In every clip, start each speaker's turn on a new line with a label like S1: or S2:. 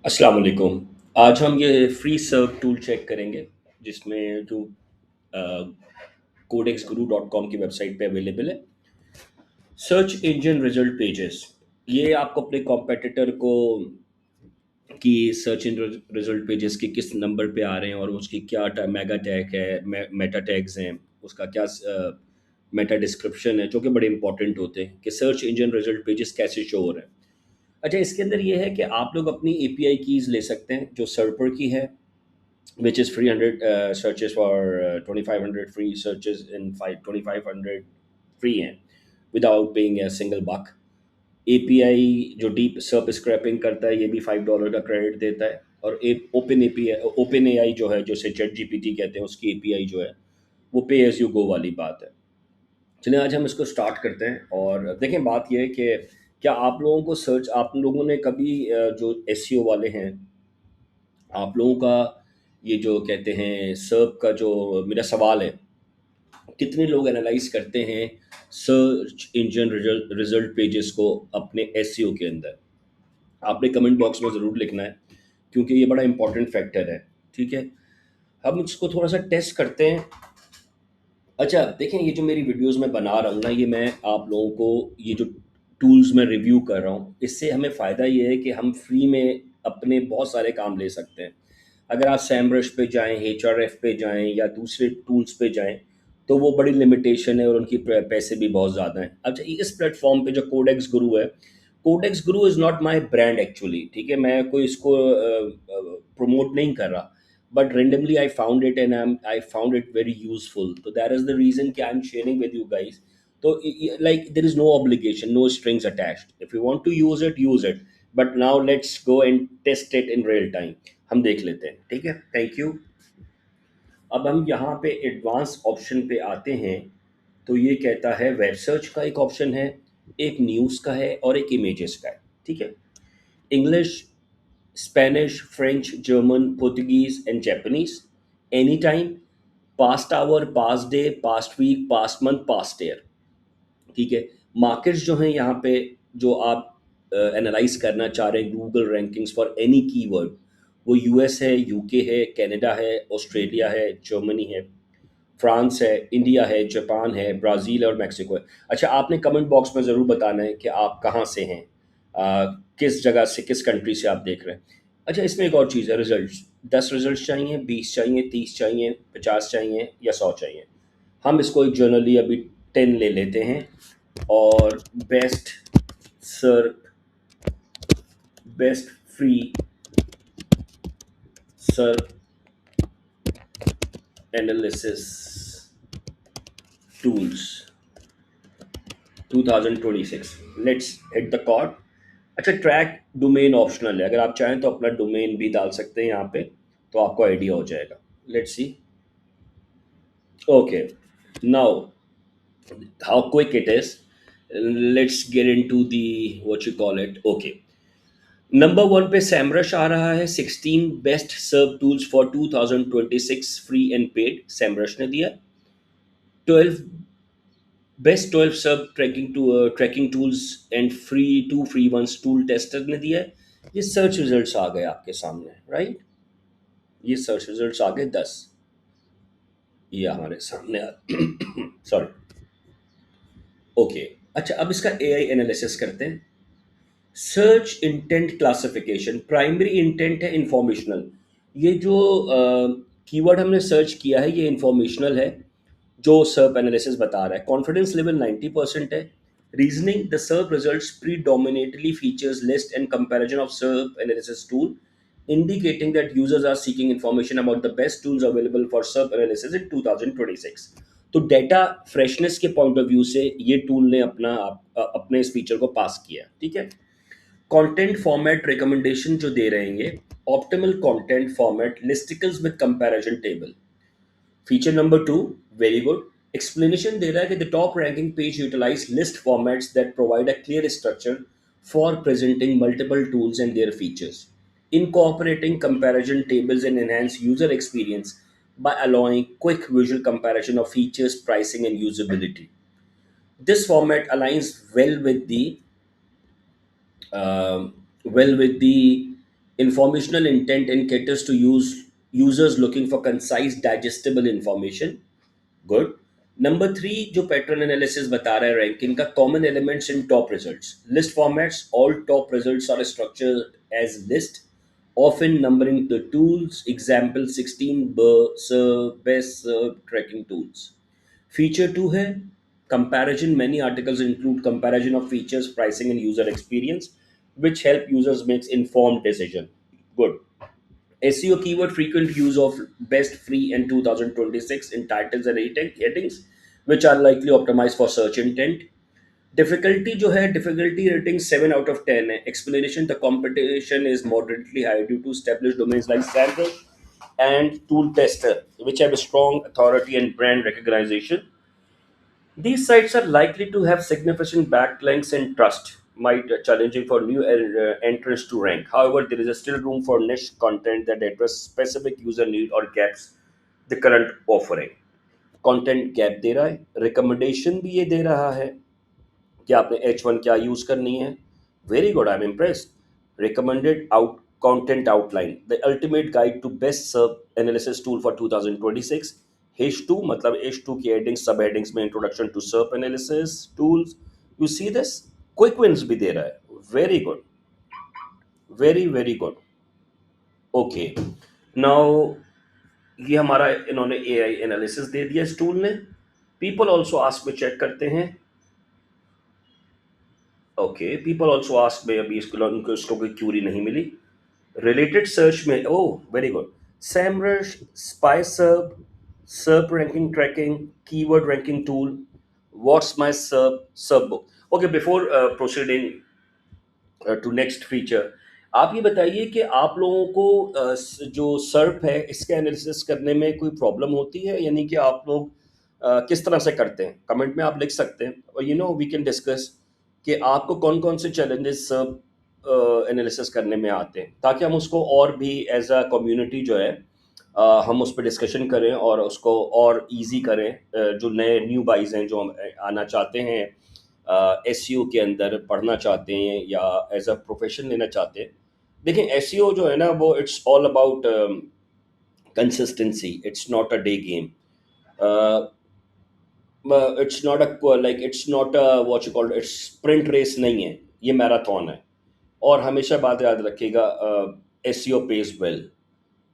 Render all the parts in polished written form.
S1: अस्सलाम वालेकुम। आज हम ये फ्री सर्व टूल चेक करेंगे जिसमें जो codexguru.com की वेबसाइट पे अवेलेबल है। सर्च इंजन रिजल्ट पेजेस, ये आपको अपने कॉम्पिटिटर को कि सर्च इंजन रिजल्ट पेजेस के किस नंबर पे आ रहे हैं और उसकी क्या मेगा टैग है, मेटा टैग्स हैं, उसका क्या मेटा डिस्क्रिप्शन है, जो कि बड़े इंपॉर्टेंट होते हैं कि सर्च इंजन रिजल्ट पेजेस कैसे शो हो रहे हैं। अच्छा, इसके अंदर ये है कि आप लोग अपनी एपीआई कीज़ ले सकते हैं जो सर्पर की है, which is 300 searches for 2500 free searches in 2500 free हैं without paying a single buck। API जो डीप सर्प स्क्रैपिंग करता है ये भी $5 का क्रेडिट देता है। और ओपन एपीआई, ओपन एआई जो है, जो से चैट जीपीटी कहते हैं, उसकी एपीआई जो है वो पे एज यू गो वाली बात है। चलिए आज हम इसको स्टार्ट करते हैं और देखें। बात यह है कि क्या आप लोगों को सर्च, आप लोगों ने कभी जो एसईओ वाले हैं, आप लोगों का ये जो कहते हैं सर्प का, जो मेरा सवाल है, कितने लोग एनालाइज करते हैं सर्च इंजन रिजल्ट पेजेस को अपने एसईओ के अंदर? आपने कमेंट बॉक्स में ज़रूर लिखना है क्योंकि ये बड़ा इंपॉर्टेंट फैक्टर है। ठीक है, हम इसको थोड़ा सा टेस्ट करते हैं। अच्छा देखें, ये जो मेरी वीडियोस में बना रहा हूँ ना, ये मैं आप लोगों को ये जो टूल्स में रिव्यू कर रहा हूँ, इससे हमें फ़ायदा ये है कि हम फ्री में अपने बहुत सारे काम ले सकते हैं। अगर आप सैमरश पे जाएं, एच पे जाएं या दूसरे टूल्स पे जाएं, तो वो बड़ी लिमिटेशन है और उनकी पैसे भी बहुत ज़्यादा हैं। अच्छा, इस प्लेटफॉर्म पे जो कोडेक्स गुरु है, codex Guru is not my brand actually. ठीक है, मैं कोई इसको प्रमोट नहीं कर रहा, but randomly I found it and I found it very useful. So that is the reason कि I'm sharing with you guys. So like there is no obligation, no strings attached. If you want to use it, use it. But now let's go and test it in real time. हम देख लेते हैं, ठीक है। Thank you. अब हम यहाँ पे एडवांस ऑप्शन पे आते हैं, तो ये कहता है वेब सर्च का एक ऑप्शन है, एक न्यूज़ का है और एक इमेजेस का है। ठीक है, English, Spanish, French, German, Portuguese, and Japanese. Anytime, past hour, past day, past week, past month, past year। ठीक है, मार्केट्स जो हैं यहाँ पे, जो आप एनालाइज करना चाह रहे हैं, Google rankings for any keyword, वो यूएस है, यूके है, कनाडा है, ऑस्ट्रेलिया है, जर्मनी है, फ्रांस है, इंडिया है, जापान है, ब्राज़ील और मेक्सिको है। अच्छा, आपने कमेंट बॉक्स में ज़रूर बताना है कि आप कहाँ से हैं, किस जगह से, किस कंट्री से आप देख रहे हैं। अच्छा, इसमें एक और चीज़ है, रिजल्ट्स। 10 रिजल्ट्स चाहिए, 20 चाहिए, 30 चाहिए, 50 चाहिए या 100 चाहिए? हम इसको एक जनरली अभी 10 ले लेते हैं। और best search, best free search analysis tools 2026। Let's hit the chord. अच्छा, ट्रैक डोमेन ऑप्शनल है, अगर आप चाहें तो अपना डोमेन भी डाल सकते हैं यहाँ पे, तो आपको आइडिया हो जाएगा। Let's see. Okay, now how quick it is, let's get into the what you call it. Okay, number one पे सैमरश आ रहा है, 16 best SERP tools for 2026 free and paid, Semrush ने दिया। 12 best 12 SERP tracking tools and free, two free ones tool tester ने दिया है। ये सर्च रिजल्ट्स आ गए आपके सामने, राइट? ये सर्च रिजल्ट्स आ गए 10, ये हमारे सामने आ सॉरी। ओके, अच्छा अब इसका एआई एनालिसिस करते हैं। Search intent classification, primary intent है इंफॉर्मेशनल। ये जो कीवर्ड हमने सर्च किया है ये इंफॉर्मेशनल है, जो सर्प एनालिसिस बता रहा है। कॉन्फिडेंस लेवल 90% है। रीजनिंग, द सर्प results predominantly features list and comparison of SERP analysis tool, indicating that users are seeking information about the best tools available for SERP analysis in 2026। तो data freshness के point of view से ये tool ने अपने इस feature को पास किया। ठीक है, कंटेंट फॉर्मेट रिकमेंडेशन जो दे रहेंगे, optimal content format listicles with comparison table. Feature number two, very good. Explanation दे रहा है कि the top ranking page utilize list formats that provide a clear structure for presenting multiple tools and their features, incorporating comparison tables and enhance user experience by allowing quick visual comparison of features, pricing, and usability. This format aligns well with the Informational intent and caters to use users looking for concise, digestible information. Good. Number three जो pattern analysis बता रहा है ranking का, common elements in top results, list formats, all top results are structured as list, often numbering the tools. Example 16 best tracking tools. Feature 2 है comparison. Many articles include comparison of features, pricing and user experience, which help users make informed decision. Good. SEO keyword frequent use of best free in 2026 in titles and headings, which are likely optimized for search intent. Difficulty जो है, difficulty rating 7 out of 10 है. Explanation: the competition is moderately high due to established domains like SEMrush and Tool Tester, which have a strong authority and brand recognition. These sites are likely to have significant backlinks and trust, might challenging for new entrants to rank. However, there is still room for niche content that address specific user need or gaps the current offering. Content gap दे रहा है, recommendation भी ये दे रहा है कि आपने H1 क्या यूज करनी है. Very good, I am impressed. Recommended out content outline, the ultimate guide to best serve analysis tool for 2026. H2 मतलब H2 की हेडिंग्स, सब हेडिंग्स में introduction to serve analysis tools. You see this, quick wins भी दे रहा है. Very good, very very good. Okay, now ये हमारा इन्होंने एआई एनालिसिस दे दिया इस टूल ने. पीपल ऑल्सो आस्क में चेक करते हैं. ओके, पीपल ऑल्सो आस्क में, अभी इसको उनको इसको कोई क्यूरी नहीं मिली. रिलेटेड सर्च में, oh very good, Semrush, spy SERP, SERP ranking tracking, keyword ranking tool, what's my SERP, SERP book. Okay, before proceeding to next feature, आप ये बताइए कि आप लोगों को जो सर्प है इसके एनालिसिस करने में कोई प्रॉब्लम होती है, यानी कि आप लोग किस तरह से करते हैं. कमेंट में आप लिख सकते हैं, और वी कैन डिस्कस कि आपको कौन कौन से चैलेंजेस सर्प एनालिसिस करने में आते हैं, ताकि हम उसको और भी एज अ कम्युनिटी जो है हम उस पर डिस्कशन करें और उसको और इजी करें. जो नए न्यू बाइज हैं जो आना चाहते हैं, एसईओ के अंदर पढ़ना चाहते हैं या एज अ प्रोफेशन लेना चाहते हैं. देखें, एसईओ जो है ना, वो it's all about consistency. It's not a day game. It's not a like it's not a what you called, it's sprint race नहीं है, ये मैराथन है. और हमेशा बात याद रखिएगा, SEO page well.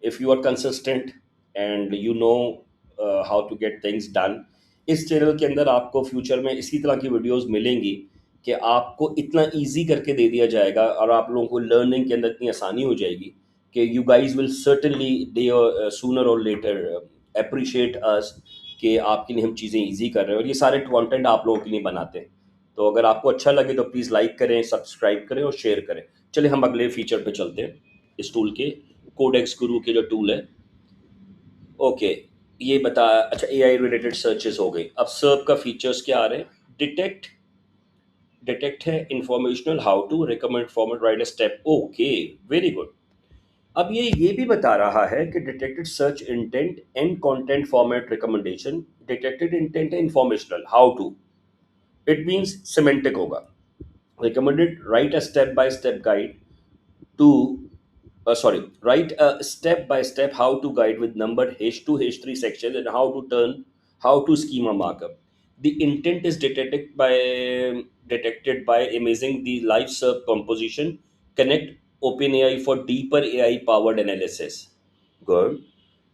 S1: if you are consistent and you know how to get things done. इस चैनल के अंदर आपको फ्यूचर में इसी तरह की वीडियोस मिलेंगी कि आपको इतना इजी करके दे दिया जाएगा और आप लोगों को लर्निंग के अंदर इतनी आसानी हो जाएगी कि you guys will certainly day sooner और लेटर अप्रिशिएट अस कि आपके लिए हम चीज़ें इजी कर रहे हैं, और ये सारे कंटेंट आप लोगों के लिए बनाते हैं. तो अगर आपको अच्छा लगे तो प्लीज़ लाइक करें, सब्सक्राइब करें और शेयर करें. चलिए हम अगले फीचर पे चलते हैं इस टूल के. कोडेक्स गुरु के जो टूल है, ओके, ये बता. अच्छा, एआई रिलेटेड सर्चेस हो गई. अब सर्व का फीचर्स क्या आ रहे हैं. डिटेक्ट, डिटेक्ट है informational, how to recommend format, write a step. Okay, very good. अब ये भी बता रहा है कि detected search intent and content format recommendation. Detected intent है informational, how to, it means semantic होगा. Recommended, write a step by step guide to write a step by step how to guide with numbered H2 H3 sections and how to schema markup. The intent is detected by amazing the live serve composition. Connect OpenAI for deeper AI powered analysis. Good.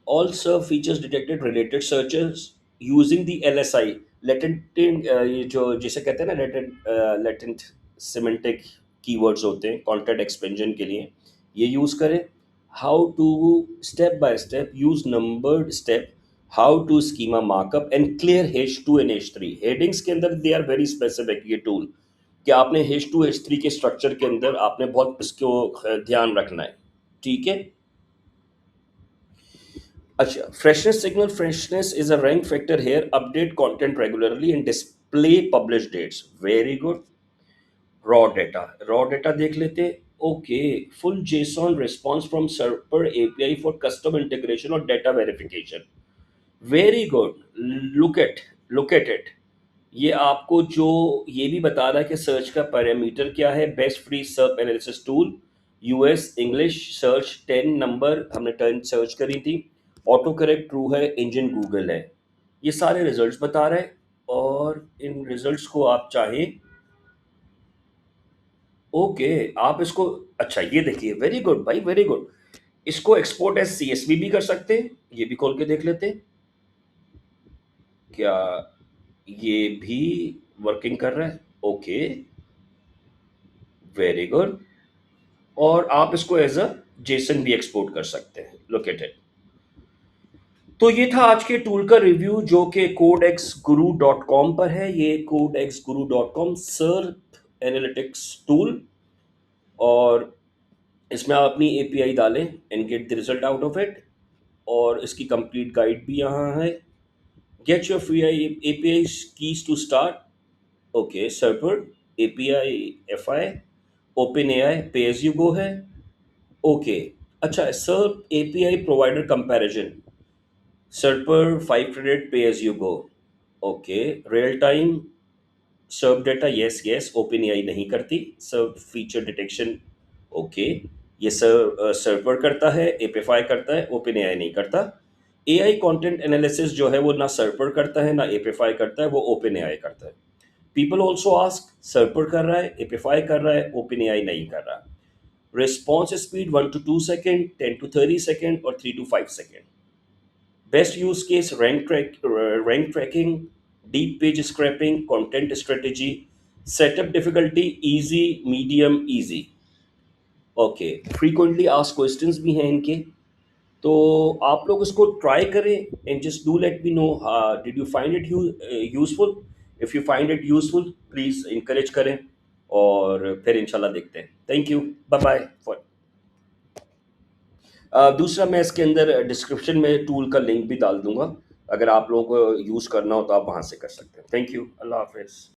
S1: Also features detected related searches using the LSI, latent ये जो जिसे कहते हैं ना, latent semantic keywords होते हैं content expansion के लिए, ये यूज करें. How to step by step use numbered step, how to schema markup and clear H2 and H3 headings के अंदर. दे आर वेरी स्पेसिफिक ये टूल कि आपने H2 H3 के स्ट्रक्चर के अंदर आपने बहुत इसको ध्यान रखना है. ठीक है. अच्छा, freshness signal. Freshness is a rank factor here. Update content regularly and display publish dates. Very good. Raw data, raw data देख लेते. Okay, full JSON response from Serper API for custom integration और data verification. Very good. Look at, look at it. ये आपको जो ये भी बता रहा है कि सर्च का पैरामीटर क्या है. Best free search analysis tool, US English search 10 number हमने 10 सर्च करी थी। ऑटो करेक्ट ट्रू है, इंजन गूगल है। ये सारे रिजल्ट्स बता रहे हैं और इन रिजल्ट्स को आप चाहें, ओके, आप इसको, अच्छा ये देखिए, वेरी गुड भाई, वेरी गुड। इसको एक्सपोर्ट एज सीएसवी भी कर सकते हैं, ये भी खोल के देख लेते हैं क्या ये भी वर्किंग कर रहा है। Okay, very good. और आप इसको एज अ जेसन भी एक्सपोर्ट कर सकते हैं, लुक एट इट। तो ये था आज के टूल का रिव्यू जो कि codeXguru.com पर है। ये codeXguru.com सर्प एनालिटिक्स टूल, और इसमें आप अपनी एपीआई डालें and get the result out of it. और इसकी कंप्लीट गाइड भी यहाँ है। Get your free API keys to start. Okay, Serper, API, FI, OpenAI, pay as you go है। ओके, अच्छा, SERP API provider comparison, Serper 5 credit, pay as you go. Okay, real time SERP data, yes yes, OpenAI नहीं करती। SERP feature detection, okay, ये Serper करता है, एपीफाई करता है, open AI नहीं करता। एआई कंटेंट एनालिसिस जो है वो ना सर्वर करता है ना एपीफाई करता है, वो ओपन एआई करता है। पीपल ऑल्सो आस्क, सर्वर कर रहा है, एपीफाई कर रहा है, ओपन एआई नहीं कर रहा। Response speed 1 to 2 second, 10 to 30 second और 3 to 5 second. Best use case rank tracking, deep page scraping, content strategy. Setup difficulty easy, medium, easy. Okay, frequently ask questions भी हैं इनके। तो आप लोग इसको ट्राई करें and just do let me know, did you find it useful. If you find it useful please encourage करें, और फिर इंशाल्लाह देखते हैं। Thank you, bye bye for. दूसरा, मैं इसके अंदर डिस्क्रिप्शन में टूल का लिंक भी डाल दूंगा, अगर आप लोगों को यूज़ करना हो तो आप वहाँ से कर सकते हैं। थैंक यू, अल्लाह हाफिज़।